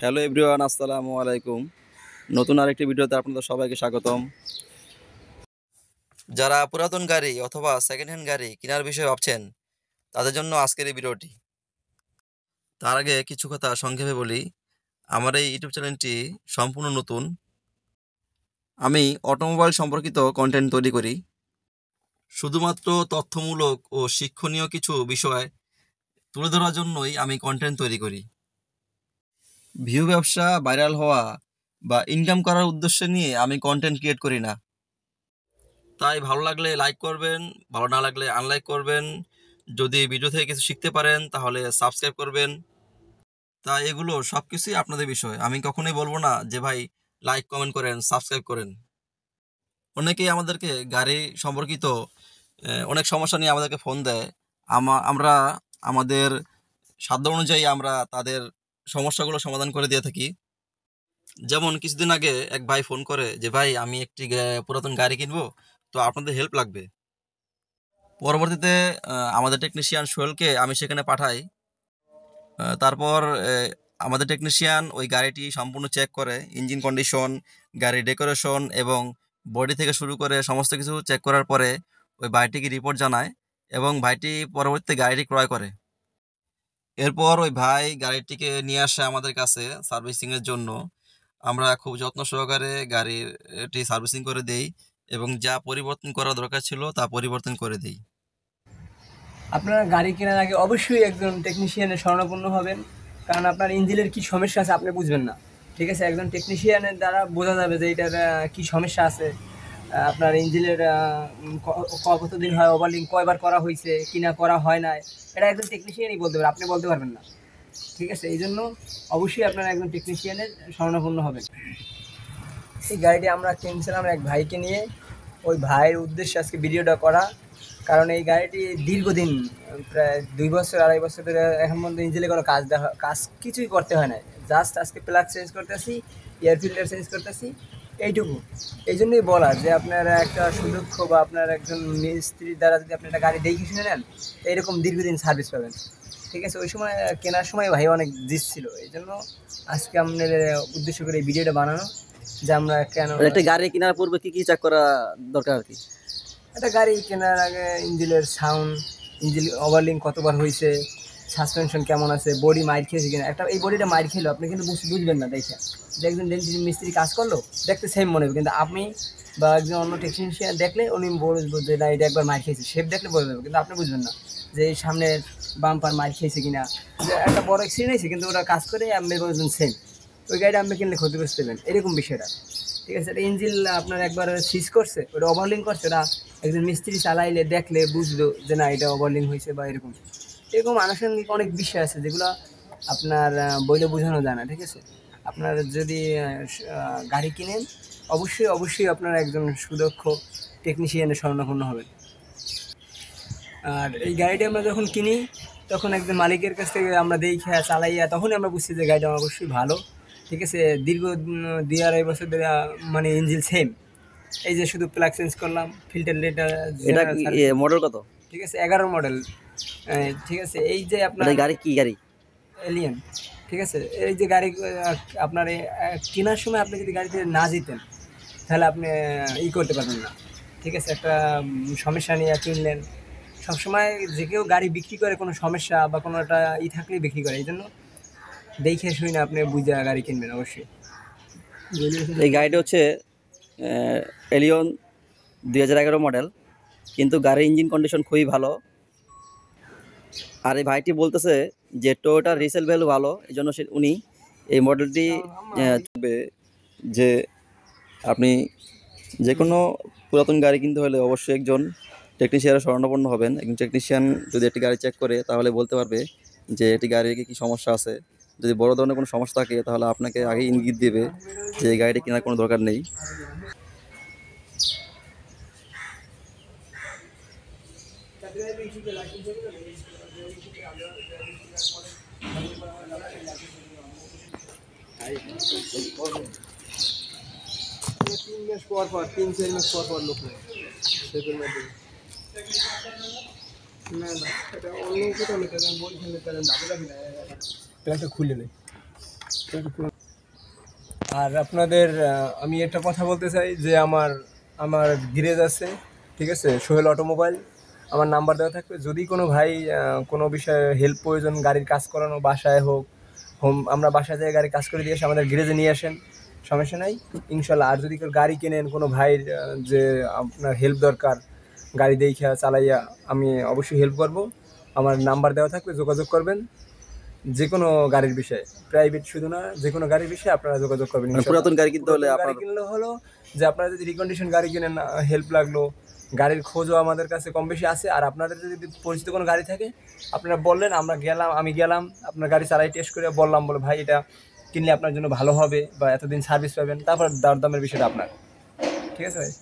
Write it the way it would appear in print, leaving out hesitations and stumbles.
Hello everyone, আসসালামু আলাইকুম। নতুন আরেকটি ভিডিওতে আপনাদের সবাইকে স্বাগতম। যারা পুরাতন গাড়ি অথবা সেকেন্ড হ্যান্ড গাড়ি কেনার বিষয়ে ভাবছেন, তাদের জন্য আজকের এই ভিডিওটি। তার আগে কিছু কথা সংক্ষেপে বলি। আমার এই ইউটিউব চ্যানেলটি সম্পূর্ণ নতুন। আমি অটোমোবাইল সম্পর্কিত কন্টেন্ট তৈরি করি। শুধুমাত্র তথ্যমূলক ও শিক্ষণীয় কিছু বিষয় তুলে ধরার জন্যই আমি কন্টেন্ট তৈরি করি। ভিউ ব্যবসা, ভাইরাল হওয়া বা ইনকাম করার উদ্দেশ্য নিয়ে আমি কন্টেন্ট ক্রিয়েট করি না। তাই ভালো লাগলে লাইক করবেন, ভালো না লাগলে আনলাইক করবেন। যদি ভিডিও থেকে কিছু শিখতে পারেন তাহলে সাবস্ক্রাইব করবেন। তাই এগুলো সব কিছুই আপনাদের বিষয়। আমি কখনোই বলবো না যে ভাই লাইক কমেন্ট করেন, সাবস্ক্রাইব করেন। অনেকেই আমাদেরকে গাড়ি সম্পর্কিত অনেক সমস্যা নিয়ে আমাদেরকে ফোন দেয়। আমরা আমাদের সাধ্য অনুযায়ী আমরা তাদের সমস্যাগুলো সমাধান করে দিয়ে থাকি। যেমন কিছুদিন আগে এক ভাই ফোন করে যে ভাই আমি একটি পুরাতন গাড়ি কিনবো, তো আপনাদের হেল্প লাগবে। পরবর্তীতে আমাদের টেকনিশিয়ান সোহেলকে আমি সেখানে পাঠাই। তারপর আমাদের টেকনিশিয়ান ওই গাড়িটি সম্পূর্ণ চেক করে, ইঞ্জিন কন্ডিশন, গাড়ির ডেকোরেশন এবং বডি থেকে শুরু করে সমস্ত কিছু চেক করার পরে ওই ভাইটিকে রিপোর্ট জানায় এবং ভাইটি পরবর্তীতে গাড়িটি ক্রয় করে। এরপর ওই ভাই গাড়িটিকে নিয়ে আসে আমাদের কাছে সার্ভিসিংয়ের জন্য। আমরা খুব যত্ন সহকারে গাড়িটি সার্ভিসিং করে দেই এবং যা পরিবর্তন করা দরকার ছিল তা পরিবর্তন করে দিই। আপনারা গাড়ি কেনার আগে অবশ্যই একজন টেকনিশিয়ানের শরণাপন্ন হবেন, কারণ আপনার ইঞ্জিনের কী সমস্যা আছে আপনি বুঝবেন না। ঠিক আছে, একজন টেকনিশিয়ানের দ্বারা বোঝা যাবে যে এটার কী সমস্যা আছে। আপনার ইঞ্জিনের কতদিন হয়, ওভারলিং কয়বার করা হয়েছে কিনা করা হয় না, এটা একজন টেকনিশিয়ানই বলতে পারবে, আপনি বলতে পারবেন না। ঠিক আছে, এই জন্য অবশ্যই আপনারা একজন টেকনিশিয়ানের শরণাপন্ন হবেন। এই গাড়িটি আমরা কিনছিলাম এক ভাইকে নিয়ে। ওই ভাইয়ের উদ্দেশ্যে আজকে ভিডিওটা করা, কারণ এই গাড়িটি দীর্ঘদিন প্রায় 2 বছর 2.5 বছর ধরে এখন পর্যন্ত ইঞ্জিনে কোনো কাজ কিছুই করতে হয় না। জাস্ট আজকে প্লাগ চেঞ্জ করতেছি, এয়ার ফিল্টার চেঞ্জ করতেছি, এইটুকু। এই জন্যই বলা যে আপনারা একটা সুদক্ষ বা আপনার একজন মিস্ত্রির দ্বারা যদি আপনি একটা গাড়ি দেখে শুনে নেন, এইরকম দীর্ঘদিন সার্ভিস পাবেন। ঠিক আছে, ওই সময় কেনার সময় ভাই অনেক জিস ছিল, এই জন্য আজকে আপনাদের উদ্দেশ্য করে এই ভিডিওটা বানানো যে আমরা কেন একটা গাড়ি কেনার পূর্বে কি কি চেক করা দরকার আর কি। একটা গাড়ি কেনার আগে ইঞ্জিনের সাউন্ড, ইঞ্জিন ওভারলিং কতবার হয়েছে, সাসপেনশন কেমন আছে, বডি মাইর খেয়েছে কিনা। একটা এই বডিটা মাইর খেলো আপনি কিন্তু বুঝবেন না দেখে, যে একজন মিস্ত্রি কাজ করলো দেখতে সেম মনে হবে, কিন্তু আপনি বা একজন অন্য টেকনিশিয়ান দেখলে উনি বলবো যে না এটা একবার মাইর খেয়েছে, শেপ দেখলে বলে দেবে, কিন্তু আপনি বুঝবেন না যে এই সামনের বাম্পার মাইর খেয়েছে কিনা। যে একটা বড় অ্যাক্সিডেন্ট হয়েছে কিন্তু ওটা কাজ করে আপনি বলবেন সেম, ওই গাড়িটা আপনি কিনলে ক্ষতিগ্রস্ত হবেন, এরকম বিষয়টা। ঠিক আছে, এটা ইঞ্জিন আপনার একবার সিজ করছে, ওটা ওভারলিং করছে, ওটা একজন মিস্ত্রি চালাইলে দেখলে বুঝলো যে না এটা ওভারলিং হয়েছে বা এরকম। এরকম আনুষঙ্গিক অনেক বিষয় আছে যেগুলো আপনার বইলে বোঝানো যায় না। ঠিক আছে, আপনার যদি গাড়ি কিনেন অবশ্যই আপনারা একজন সুদক্ষ টেকনিশিয়ানের শরণাপন্ন হবেন। আর এই গাড়িটি আমরা যখন কিনি তখন একজন মালিকের কাছ থেকে আমরা দেখে চালাইয়া তখনই আমরা বুঝছি যে গাড়িটা অবশ্যই ভালো। ঠিক আছে, দীর্ঘ 2-2.5 বছর ধরে মানে ইঞ্জিন সেম। এই যে শুধু প্লাগ চেঞ্জ করলাম, ফিল্টার লেটার। এটা মডেল কত? ঠিক আছে, 11 মডেল। ঠিক আছে, এই যে আপনার গাড়ি কি গাড়ি? এলিয়ান। ঠিক আছে, এই যে গাড়ি আপনার কেনার সময় আপনি যদি গাড়িতে না যেতেন তাহলে আপনি করতে পারবেন না। ঠিক আছে, একটা সমস্যা নিয়ে কিনলেন। সবসময় যে কেউ গাড়ি বিক্রি করে কোনো সমস্যা বা কোনো একটা থাকলেই বিক্রি করে, এই জন্য দেখে শুনে আপনি বুঝে গাড়ি কিনবেন অবশ্যই। এই গাড়িটা হচ্ছে এলিয়ন 2011 মডেল, কিন্তু গাড়ির ইঞ্জিন কন্ডিশন খুবই ভালো। আর এই ভাইটি বলতেছে যে টয়োটার রিসেল ভ্যালু ভালো, এই জন্য উনি এই মডেলটি যে আপনি যে কোনো পুরাতন গাড়ি কিনতে হলে অবশ্যই একজন টেকনিশিয়ানের শরণাপন্ন হবেন। একজন টেকনিশিয়ান যদি একটি গাড়ি চেক করে তাহলে বলতে পারবে যে এটি গাড়ির কী সমস্যা আছে। যদি বড় ধরনের কোনো সমস্যা থাকে তাহলে আপনাকে আগেই ইঙ্গিত দেবে যে এই গাড়িটি কেনার কোনো দরকার নেই। খুলে নেই। আর আপনাদের আমি একটা কথা বলতে চাই যে আমার আমার গ্যারেজ আছে, ঠিক আছে, সোহেল অটোমোবাইল। আমার নাম্বার দেওয়া থাকবে, যদি কোনো ভাই কোনো বিষয়ে হেল্প প্রয়োজন, গাড়ির কাজ করানো, বাসায় হোক, আমরা বাসায় যেয়ে গাড়ি কাজ করে দিয়ে এসে আমাদের গ্যারেজে নিয়ে আসেন, সমস্যা নাই ইনশাল্লাহ। আর যদি কেউ গাড়ি কেনেন, কোনো ভাইয়ের যে আপনার হেল্প দরকার গাড়ি দেখিয়া চালাইয়া, আমি অবশ্যই হেল্প করব। আমার নাম্বার দেওয়া থাকবে, যোগাযোগ করবেন। যে কোনো গাড়ির বিষয়ে, প্রাইভেট শুধু না, যে কোনো গাড়ির বিষয়ে আপনারা যোগাযোগ করবেন মানে ইনশাল্লাহ। পুরাতন গাড়ি কিনতে হলে পুরাতন গাড়ি আপনার কিনলে হলো যে আপনারা যদি রিকন্ডিশন গাড়ি কিনেন, হেল্প লাগলো, গাড়ির খোঁজও আমাদের কাছে কম বেশি আছে। আর আপনাদের যদি পরিচিত কোনো গাড়ি থাকে, আপনারা বললেন, আমি গেলাম আপনার গাড়ি চালাই টেস্ট করে বললাম, বলে ভাই এটা কিনলে আপনার জন্য ভালো হবে বা এতদিন সার্ভিস পাবেন, তারপর দরদামের বিষয়টা আপনার, ঠিক আছে ভাই।